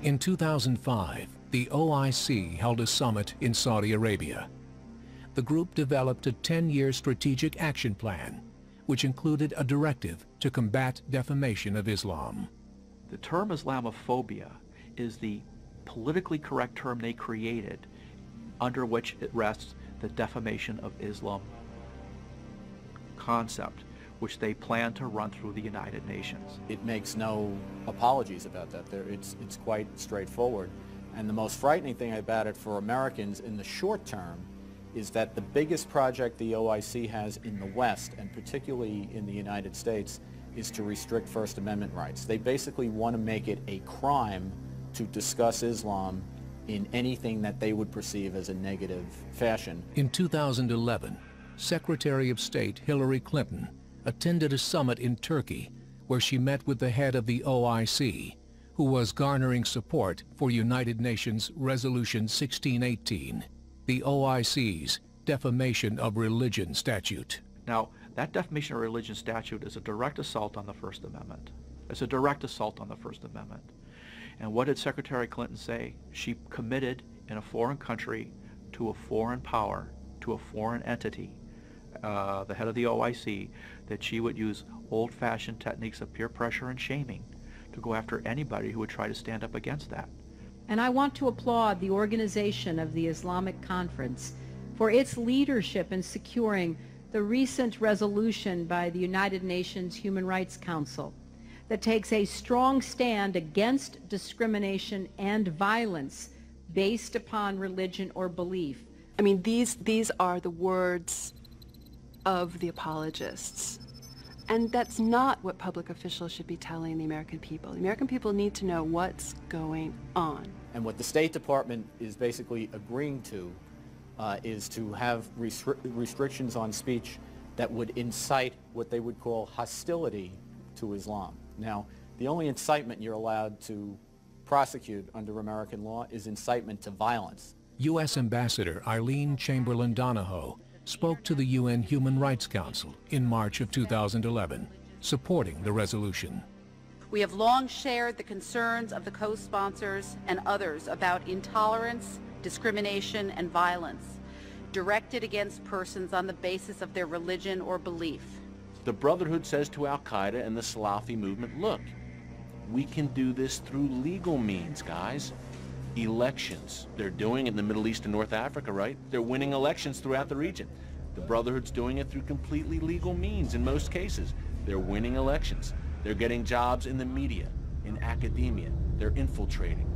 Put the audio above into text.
In 2005, the OIC held a summit in Saudi Arabia. The group developed a 10-year strategic action plan, which included a directive to combat defamation of Islam. The term Islamophobia is the politically correct term they created, under which it rests the defamation of Islam concept, which they plan to run through the United Nations. It makes no apologies about that. It's quite straightforward. And the most frightening thing about it for Americans in the short term is that the biggest project the OIC has in the West, and particularly in the United States, is to restrict First Amendment rights. They basically want to make it a crime to discuss Islam in anything that they would perceive as a negative fashion. In 2011, Secretary of State Hillary Clinton attended a summit in Turkey where she met with the head of the OIC, who was garnering support for United Nations Resolution 1618, the OIC's defamation of religion statute. Now, that defamation of religion statute is a direct assault on the First Amendment. It's a direct assault on the First Amendment. And what did Secretary Clinton say? She committed in a foreign country to a foreign power, to a foreign entity, the head of the OIC, that she would use old-fashioned techniques of peer pressure and shaming to go after anybody who would try to stand up against that. And I want to applaud the organization of the Islamic Conference for its leadership in securing the recent resolution by the United Nations Human Rights Council that takes a strong stand against discrimination and violence based upon religion or belief. I mean, these are the words of the apologists. And that's not what public officials should be telling the American people. The American people need to know what's going on. And what the State Department is basically agreeing to is to have restrictions on speech that would incite what they would call hostility to Islam. Now, the only incitement you're allowed to prosecute under American law is incitement to violence. U.S. Ambassador Eileen Chamberlain Donahoe spoke to the UN Human Rights Council in March of 2011, supporting the resolution. We have long shared the concerns of the co-sponsors and others about intolerance, discrimination, and violence directed against persons on the basis of their religion or belief. The Brotherhood says to Al-Qaeda and the Salafi movement, look, we can do this through legal means, guys. Elections. They're doing it in the Middle East and North Africa, right? They're winning elections throughout the region. The Brotherhood's doing it through completely legal means in most cases. They're winning elections. They're getting jobs in the media, in academia. They're infiltrating.